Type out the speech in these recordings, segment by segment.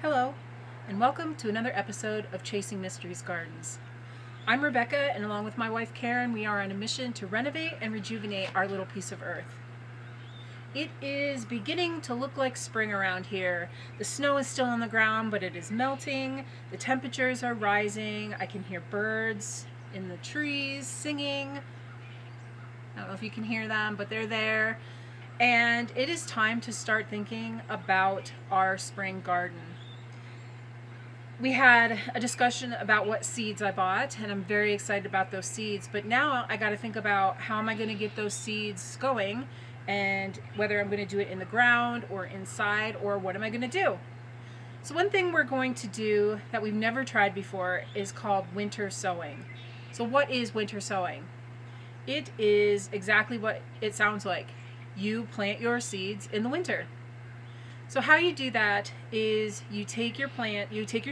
Hello, and welcome to another episode of Chasing Mysteries Gardens. I'm Rebecca, and along with my wife Karen, we are on a mission to renovate and rejuvenate our little piece of earth. It is beginning to look like spring around here. The snow is still on the ground, but it is melting. The temperatures are rising. I can hear birds in the trees singing. I don't know if you can hear them, but they're there. And it is time to start thinking about our spring garden. We had a discussion about what seeds I bought, and I'm very excited about those seeds. But now I got to think about how am I going to get those seeds going, and whether I'm going to do it in the ground or inside, or what am I going to do. So one thing we're going to do that we've never tried before is called winter sowing. So what is winter sowing? It is exactly what it sounds like. You plant your seeds in the winter. So how you do that is you take your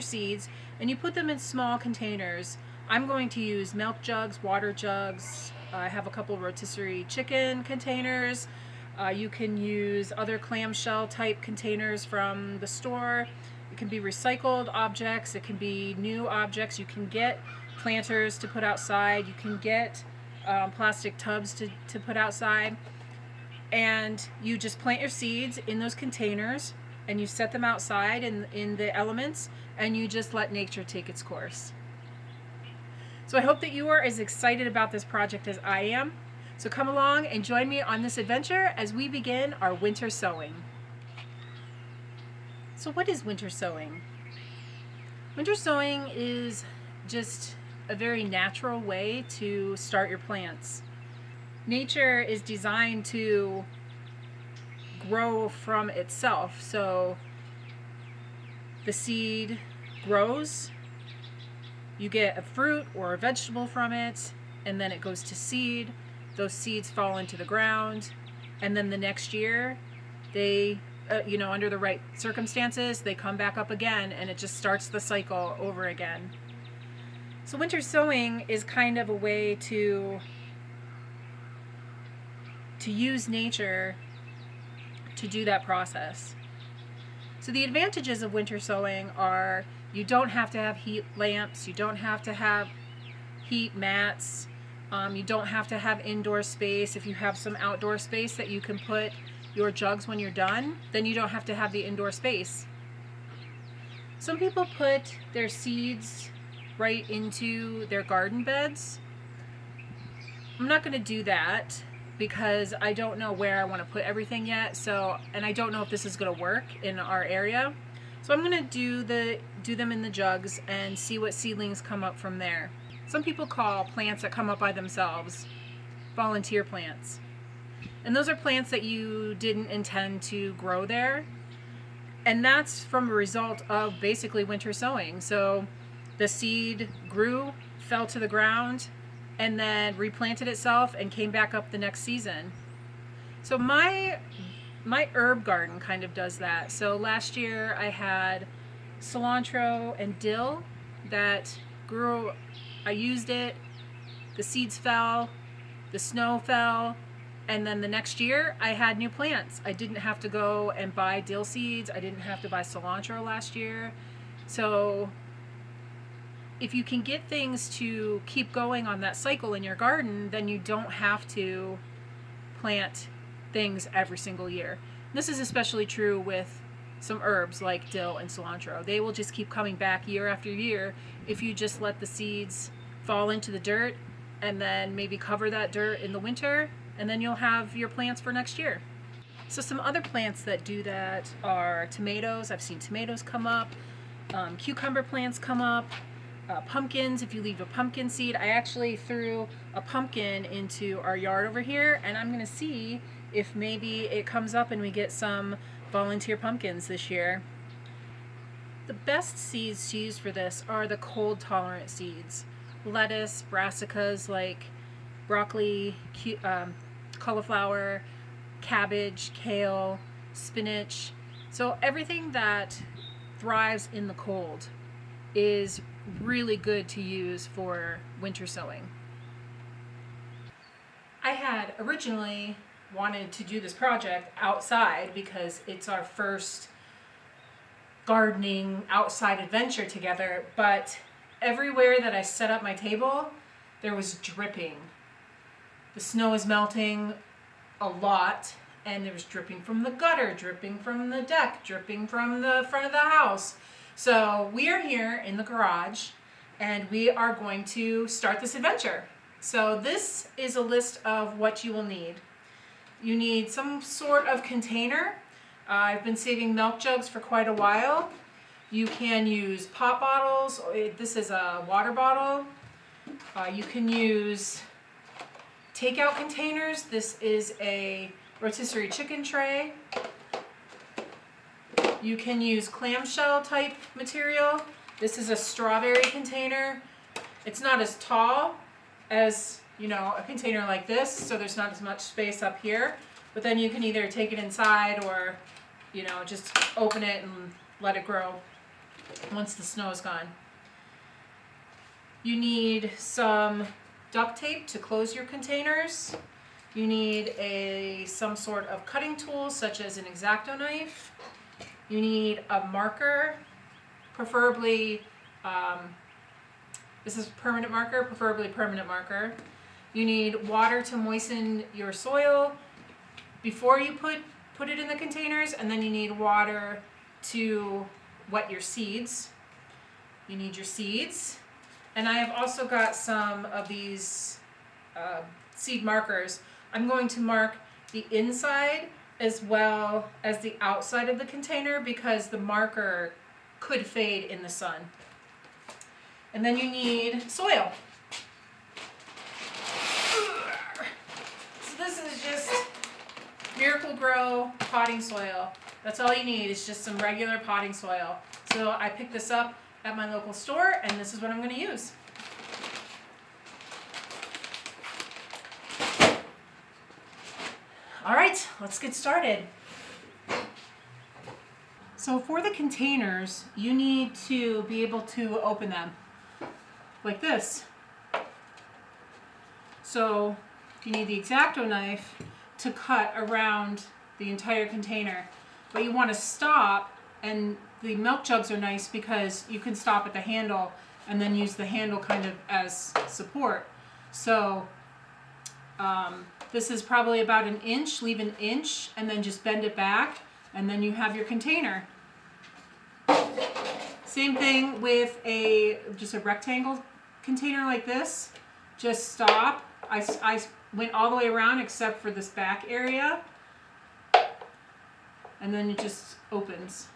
seeds, and you put them in small containers. I'm going to use milk jugs, water jugs. I have a couple rotisserie chicken containers. You can use other clamshell type containers from the store. It can be recycled objects. It can be new objects. You can get planters to put outside. You can get plastic tubs to put outside. And you just plant your seeds in those containers, and you set them outside in the elements, and you just let nature take its course. So I hope that you are as excited about this project as I am. So come along and join me on this adventure as we begin our winter sowing. So what is winter sowing? Winter sowing is just a very natural way to start your plants. Nature is designed to grow from itself. So the seed grows, you get a fruit or a vegetable from it, and then it goes to seed. Those seeds fall into the ground, and then the next year they, under the right circumstances, they come back up again, and it just starts the cycle over again. So winter sowing is kind of a way to use nature to do that process. So the advantages of winter sowing are you don't have to have heat lamps, you don't have to have heat mats, you don't have to have indoor space. If you have some outdoor space that you can put your jugs when you're done, then you don't have to have the indoor space. Some people put their seeds right into their garden beds. I'm not going to do that because I don't know where I want to put everything yet. And I don't know if this is going to work in our area. So I'm going to do them in the jugs and see what seedlings come up from there. Some people call plants that come up by themselves volunteer plants. And those are plants that you didn't intend to grow there. And that's from a result of basically winter sowing. So the seed grew, fell to the ground, and then replanted itself and came back up the next season. So my herb garden kind of does that. So last year I had cilantro and dill that grew. I used it, the seeds fell, the snow fell, and then the next year I had new plants. I didn't have to go and buy dill seeds. I didn't have to buy cilantro last year. So if you can get things to keep going on that cycle in your garden, then you don't have to plant things every single year. This is especially true with some herbs like dill and cilantro. They will just keep coming back year after year if you just let the seeds fall into the dirt and then maybe cover that dirt in the winter, and then you'll have your plants for next year. So some other plants that do that are tomatoes. I've seen tomatoes come up, cucumber plants come up, pumpkins. If you leave a pumpkin seed, I actually threw a pumpkin into our yard over here, and I'm going to see if maybe it comes up and we get some volunteer pumpkins this year. The best seeds to use for this are the cold tolerant seeds. Lettuce, brassicas like broccoli, cauliflower, cabbage, kale, spinach. So everything that thrives in the cold is really good to use for winter sowing. I had originally wanted to do this project outside because it's our first gardening outside adventure together, but everywhere that I set up my table, there was dripping. The snow is melting a lot, and there was dripping from the gutter, dripping from the deck, dripping from the front of the house. So we are here in the garage, and we are going to start this adventure. So this is a list of what you will need. You need some sort of container. I've been saving milk jugs for quite a while. You can use pop bottles. This is a water bottle. You can use takeout containers. This is a rotisserie chicken tray. You can use clamshell type material. This is a strawberry container. It's not as tall as, you know, a container like this, so there's not as much space up here. But then you can either take it inside or, you know, just open it and let it grow once the snow is gone. You need some duct tape to close your containers. You need some sort of cutting tool, such as an exacto knife. You need a marker, preferably, this is permanent marker, preferably permanent marker. You need water to moisten your soil before you put it in the containers, and then you need water to wet your seeds. You need your seeds. And I have also got some of these seed markers. I'm going to mark the inside as well as the outside of the container because the marker could fade in the sun. And then you need soil. So this is just Miracle Grow potting soil. That's all you need is just some regular potting soil. So I picked this up at my local store, and this is what I'm going to use. All right, let's get started. So for the containers, you need to be able to open them like this. So you need the exacto knife to cut around the entire container, but you want to stop, and the milk jugs are nice because you can stop at the handle and then use the handle kind of as support. So this is probably about an inch, leave an inch, and then just bend it back, and then you have your container. Same thing with just a rectangle container like this. Just stop. I went all the way around except for this back area, and then it just opens.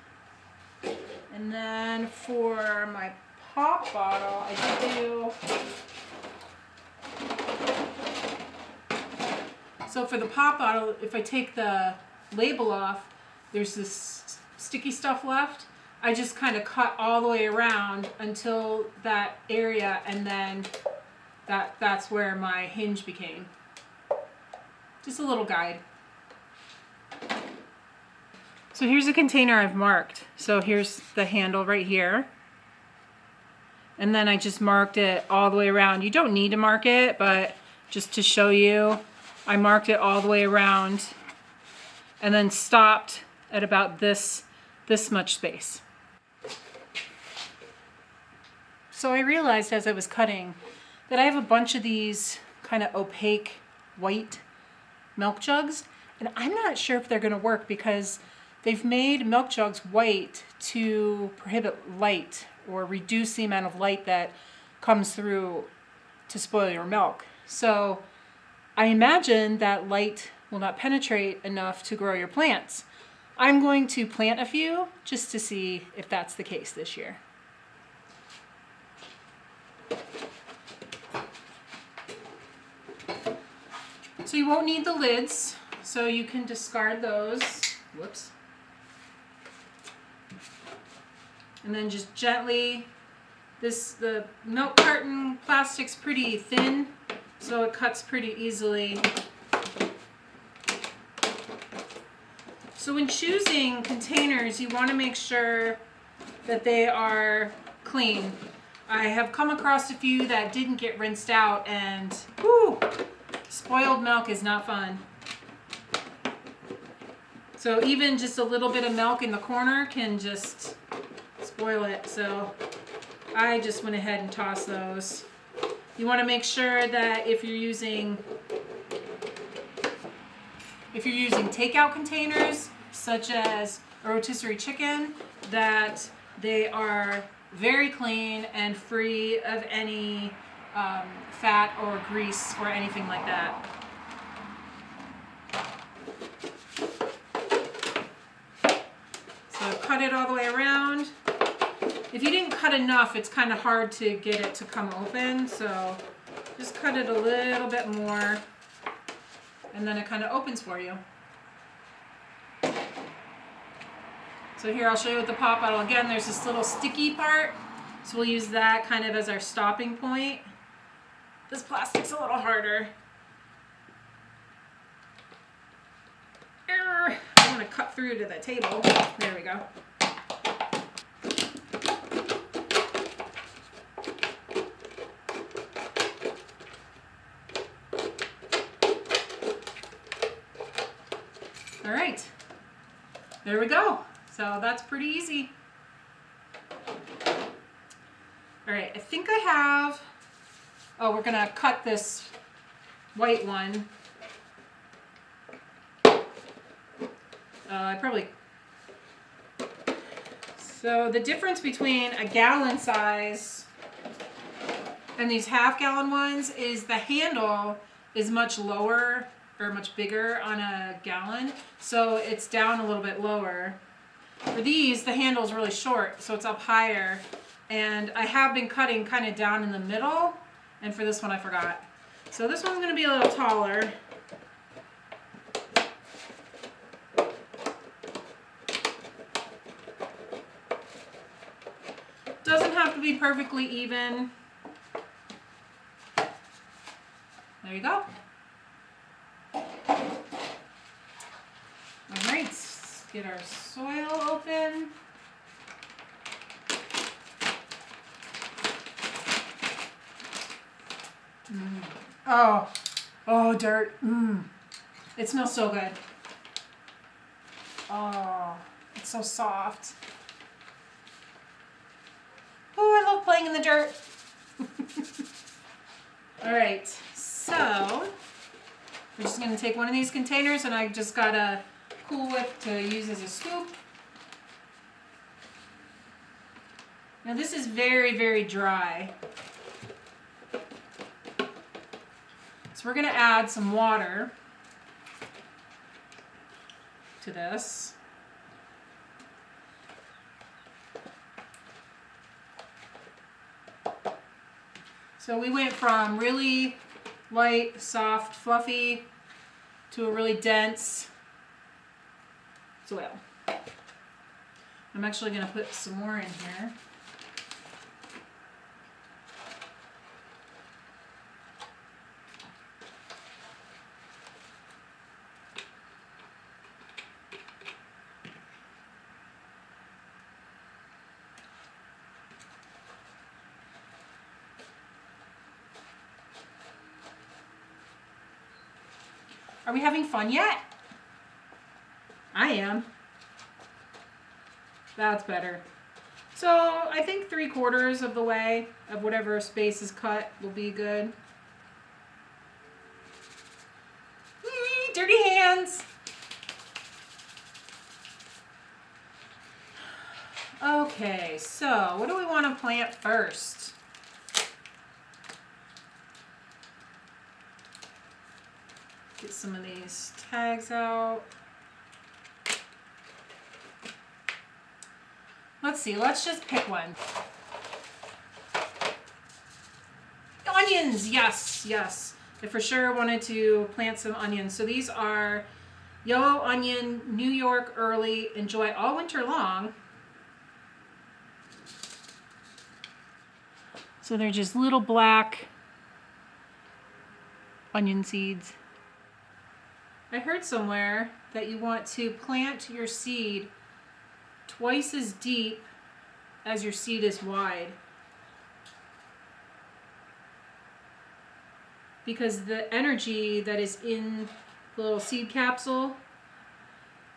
And then for my pop bottle, I do. So for the pop bottle, if I take the label off, there's this sticky stuff left. I just kind of cut all the way around until that area, and then that's where my hinge became. Just a little guide. So here's a container I've marked. So here's the handle right here. And then I just marked it all the way around. You don't need to mark it, but just to show you, I marked it all the way around and then stopped at about this much space. So I realized as I was cutting that I have a bunch of these kind of opaque white milk jugs, and I'm not sure if they're going to work because they've made milk jugs white to prohibit light or reduce the amount of light that comes through to spoil your milk. So I imagine that light will not penetrate enough to grow your plants. I'm going to plant a few just to see if that's the case this year. So you won't need the lids, so you can discard those. Whoops. And then just gently, the milk carton plastic's pretty thin, so it cuts pretty easily. So when choosing containers, you want to make sure that they are clean. I have come across a few that didn't get rinsed out, and whew, spoiled milk is not fun. So even just a little bit of milk in the corner can just spoil it, so I just went ahead and tossed those. You want to make sure that if you're using takeout containers, such as a rotisserie chicken, that they are very clean and free of any fat or grease or anything like that. So cut it all the way around. If you didn't cut enough, it's kind of hard to get it to come open, so just cut it a little bit more, and then it kind of opens for you. So here I'll show you with the pop bottle. Again, there's this little sticky part, so we'll use that kind of as our stopping point. This plastic's a little harder. I'm going to cut through to the table. There we go. All right, there we go. So that's pretty easy. All right, I think I have, oh, we're gonna cut this white one. So the difference between a gallon size and these half-gallon ones is the handle is much lower or much bigger on a gallon, so it's down a little bit lower. For these, the handle is really short, so it's up higher, and I have been cutting kind of down in the middle, and for this one I forgot. So this one's going to be a little taller. Doesn't have to be perfectly even. There you go. Alright, let's get our soil open. Oh, dirt. It smells so good. Oh, it's so soft. Oh, I love playing in the dirt. Alright, so we're just going to take one of these containers, and I just got a Cool Whip to use as a scoop. Now this is very, very dry. So we're going to add some water to this. So we went from really light, soft, fluffy to a really dense soil. I'm actually going to put some more in here. Are we having fun yet? I am. That's better. So I think 3/4 of the way of whatever space is cut will be good. Dirty hands. Okay, so what do we want to plant first? Get some of these tags out. Let's see, let's just pick one. Onions, yes, yes. I for sure wanted to plant some onions. So these are yellow onion, New York early, enjoy all winter long. So they're just little black onion seeds. I heard somewhere that you want to plant your seed twice as deep as your seed is wide, because the energy that is in the little seed capsule,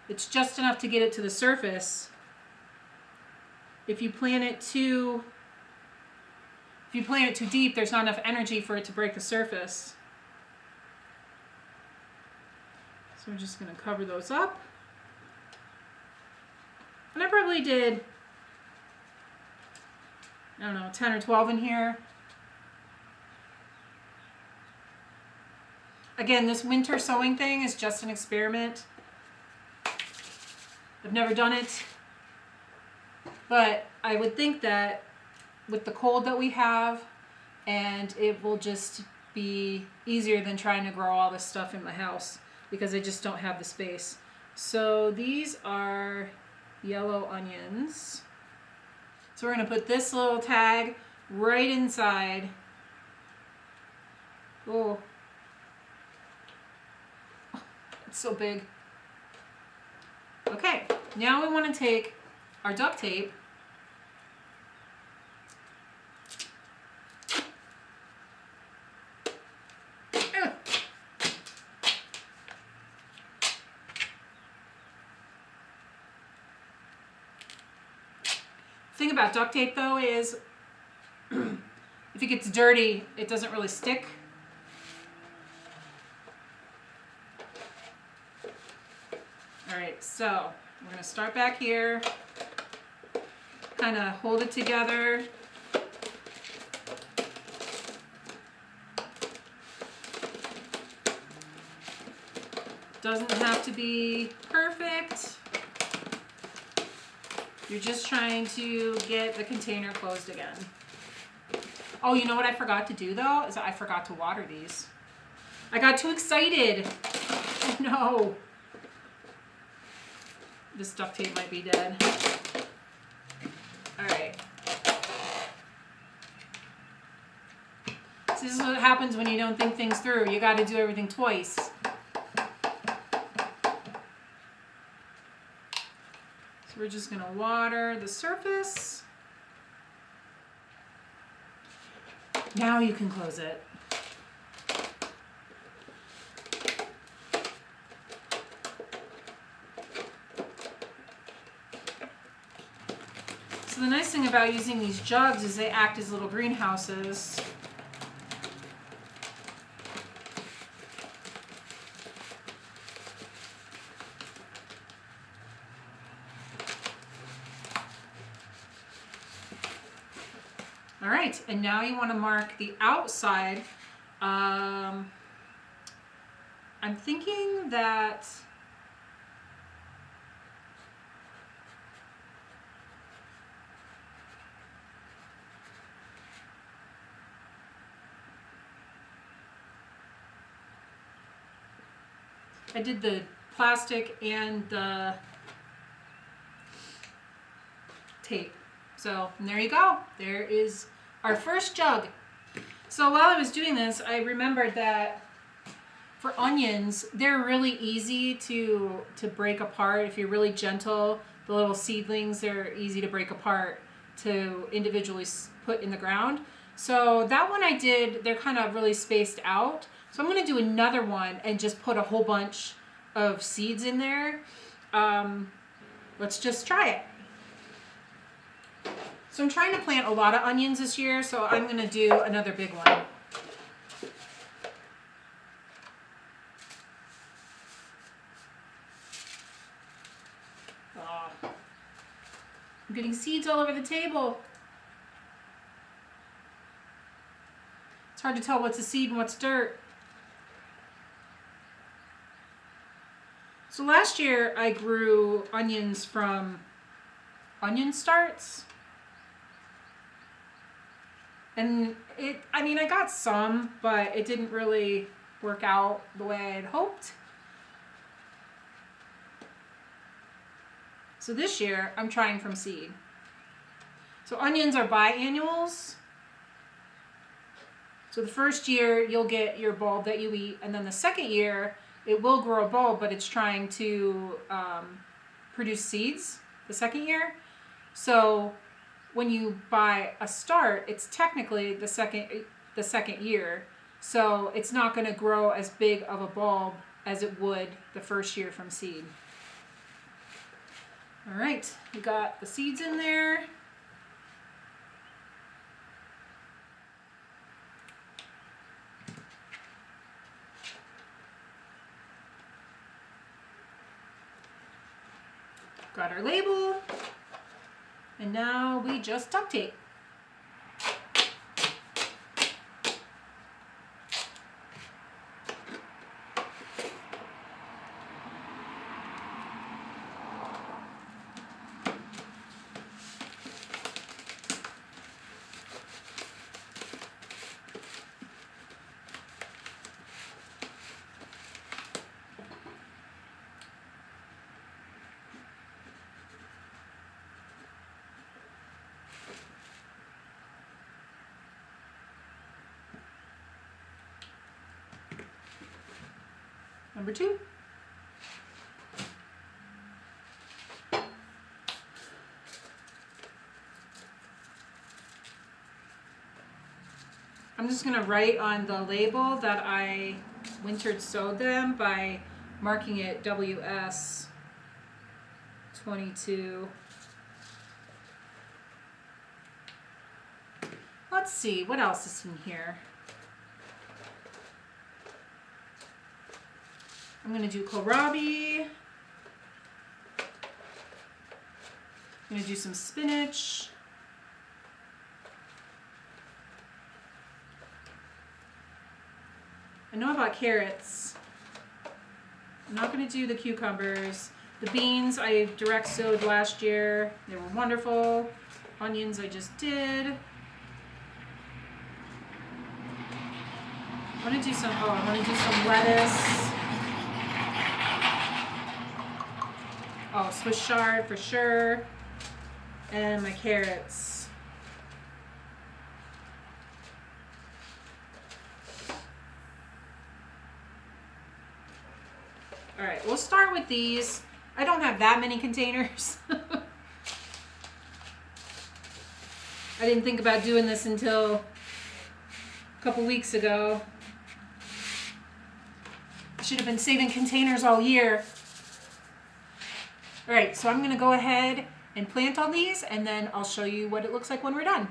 it's just enough to get it to the surface. if you plant it too deep, there's not enough energy for it to break the surface. So we're just going to cover those up. And I probably did, I don't know, 10 or 12 in here. Again, this winter sowing thing is just an experiment. I've never done it, but I would think that with the cold that we have, and it will just be easier than trying to grow all this stuff in my house because I just don't have the space. So these are yellow onions. So we're going to put this little tag right inside. Oh, it's so big. Okay, now we want to take our duct tape thing about duct tape though is if it gets dirty, it doesn't really stick. All right, so we're gonna start back here, kind of hold it together. Doesn't have to be perfect. You're just trying to get the container closed again. Oh, you know what I forgot to do though? Is I forgot to water these. I got too excited. Oh no. This duct tape might be dead. All right. So this is what happens when you don't think things through. You got to do everything twice. We're just going to water the surface. Now you can close it. So the nice thing about using these jugs is they act as little greenhouses. All right, and now you want to mark the outside. I'm thinking that I did the plastic and the tape. So there you go. There is our first jug. So while I was doing this, I remembered that for onions, they're really easy to break apart. If you're really gentle, the little seedlings, they're easy to break apart to individually put in the ground. So that one I did, they're kind of really spaced out. So I'm going to do another one and just put a whole bunch of seeds in there. Let's just try it. So I'm trying to plant a lot of onions this year, so I'm going to do another big one. Oh, I'm getting seeds all over the table. It's hard to tell what's a seed and what's dirt. So last year I grew onions from onion starts. And I got some, but it didn't really work out the way I had hoped. So this year, I'm trying from seed. So onions are biannuals. So the first year, you'll get your bulb that you eat, and then the second year, it will grow a bulb, but it's trying to produce seeds the second year. So when you buy a start, it's technically the second year. So it's not going to grow as big of a bulb as it would the first year from seed. All right, we got the seeds in there. Got our label, and now we just duct tape. Number 2. I'm just going to write on the label that I wintered sowed them by marking it WS 22. Let's see, what else is in here? I'm going to do kohlrabi. I'm going to do some spinach. I know about carrots. I'm not going to do the cucumbers. The beans I direct sowed last year. They were wonderful. Onions I just did. I want to do some, I want to do some lettuce. Oh, Swiss chard for sure. And my carrots. All right, we'll start with these. I don't have that many containers. I didn't think about doing this until a couple weeks ago. I should have been saving containers all year. All right, so I'm gonna go ahead and plant all these, and then I'll show you what it looks like when we're done.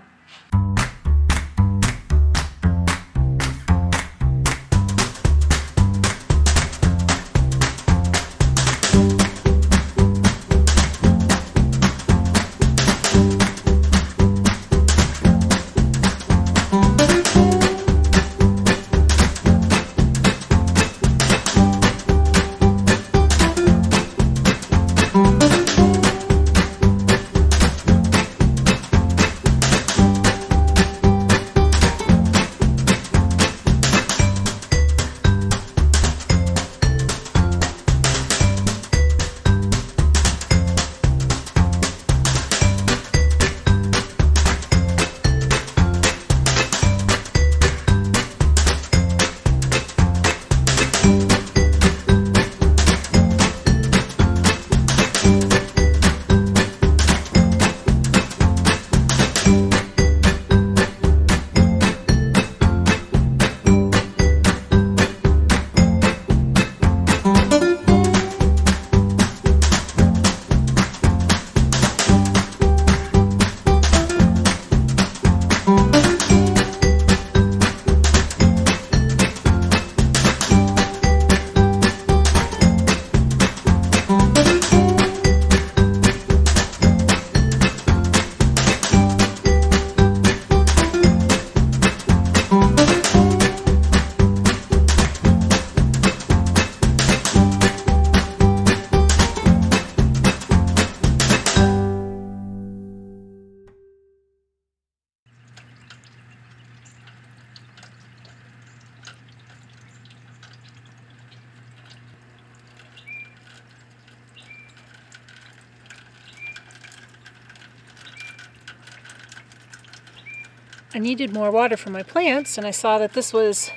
I needed more water for my plants, and I saw that this was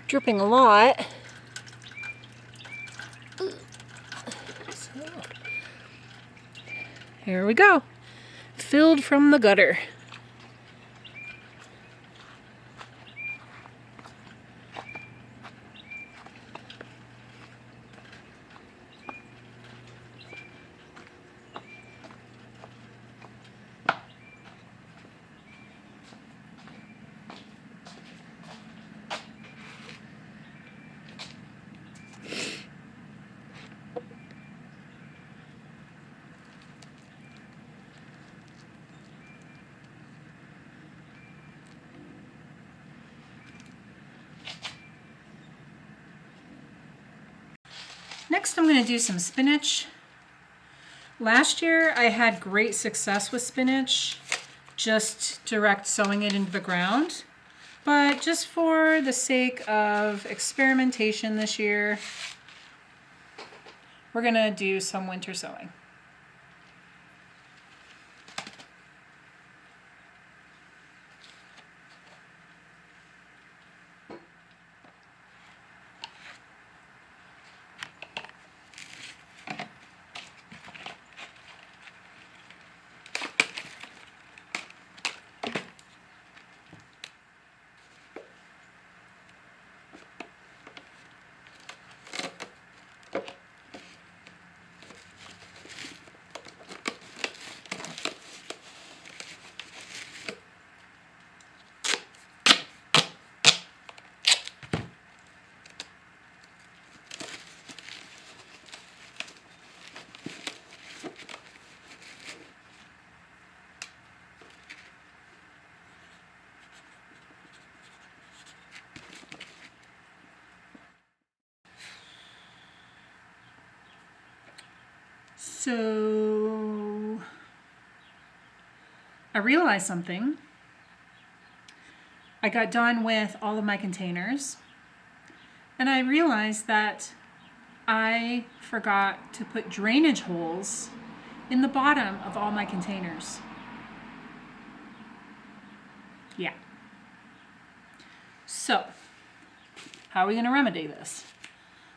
dripping a lot. So, here we go. Filled from the gutter. Next I'm going to do some spinach. Last year I had great success with spinach, just direct sowing it into the ground. But just for the sake of experimentation this year, we're going to do some winter sowing. So I realized something. I got done with all of my containers and I realized that I forgot to put drainage holes in the bottom of all my containers. Yeah. So, how are we going to remedy this?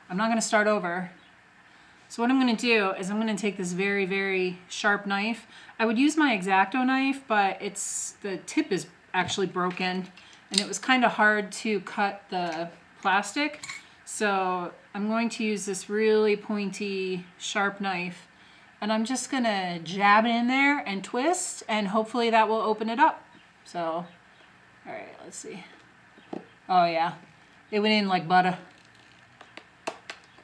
I'm not going to start over. So what I'm going to do is I'm going to take this very, very sharp knife. I would use my exacto knife, but the tip is actually broken and it was kind of hard to cut the plastic. So I'm going to use this really pointy, sharp knife and I'm just going to jab it in there and twist and hopefully that will open it up. So, all right, let's see. Oh yeah, it went in like butter.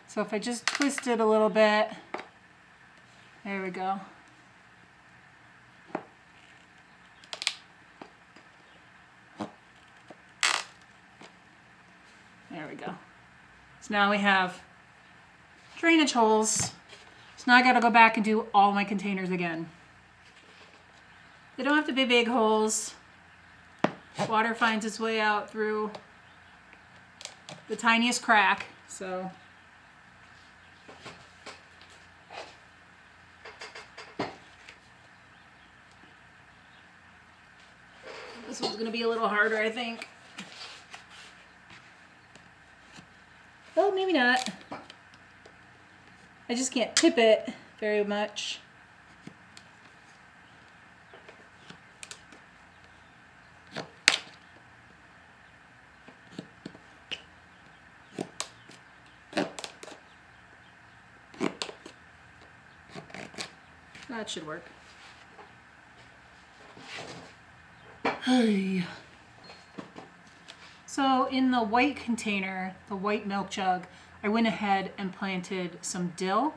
So if I just twist it a little bit, there we go. There we go. So now we have drainage holes. So now I gotta go back and do all my containers again. They don't have to be big holes. Water finds its way out through the tiniest crack, so. This one's going to be a little harder, I think. Oh, maybe not. I just can't tip it very much. That should work. So in the white container, the white milk jug, I went ahead and planted some dill.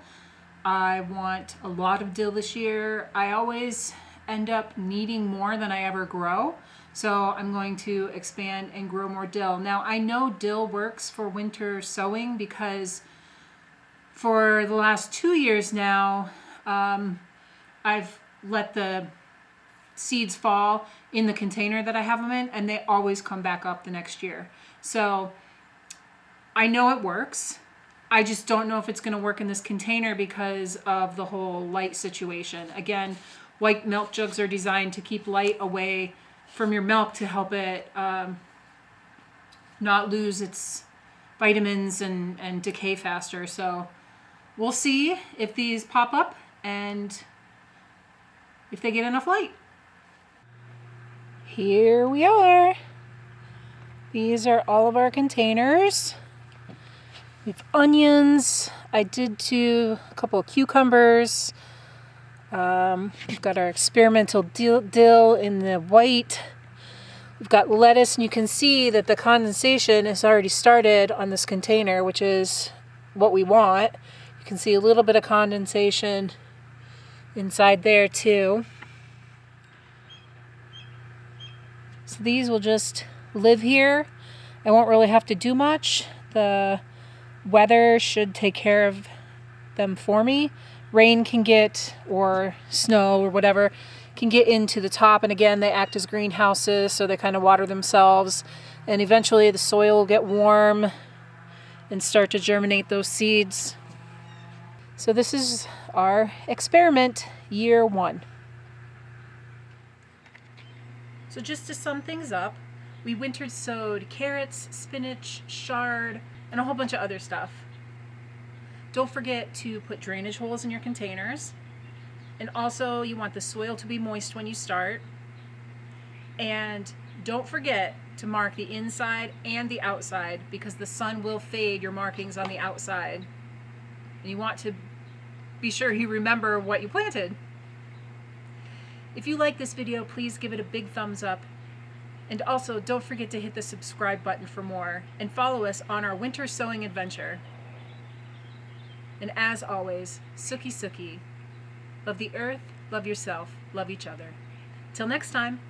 I want a lot of dill this year. I always end up needing more than I ever grow. So I'm going to expand and grow more dill. Now I know dill works for winter sowing because for the last 2 years now, I've let the seeds fall in the container that I have them in and they always come back up the next year. So I know it works. I just don't know if it's going to work in this container because of the whole light situation. Again, white milk jugs are designed to keep light away from your milk to help it not lose its vitamins and decay faster. So we'll see if these pop up and if they get enough light. Here we are. These are all of our containers. We have onions. I did do a couple of cucumbers. We've got our experimental dill in the white. We've got lettuce, and you can see that the condensation has already started on this container, which is what we want. You can see a little bit of condensation inside there too. So these will just live here. I won't really have to do much. The weather should take care of them for me. Rain can get, or snow or whatever, can get into the top, and again they act as greenhouses, so they kind of water themselves, and eventually the soil will get warm and start to germinate those seeds. So this is our experiment, year 1. So just to sum things up, we winter sowed carrots, spinach, chard, and a whole bunch of other stuff. Don't forget to put drainage holes in your containers. And also you want the soil to be moist when you start. And don't forget to mark the inside and the outside, because the sun will fade your markings on the outside. And you want to be sure you remember what you planted. If you like this video, please give it a big thumbs up. And also, don't forget to hit the subscribe button for more, and follow us on our winter sowing adventure. And as always, Suki Suki. Love the earth, love yourself, love each other. Till next time.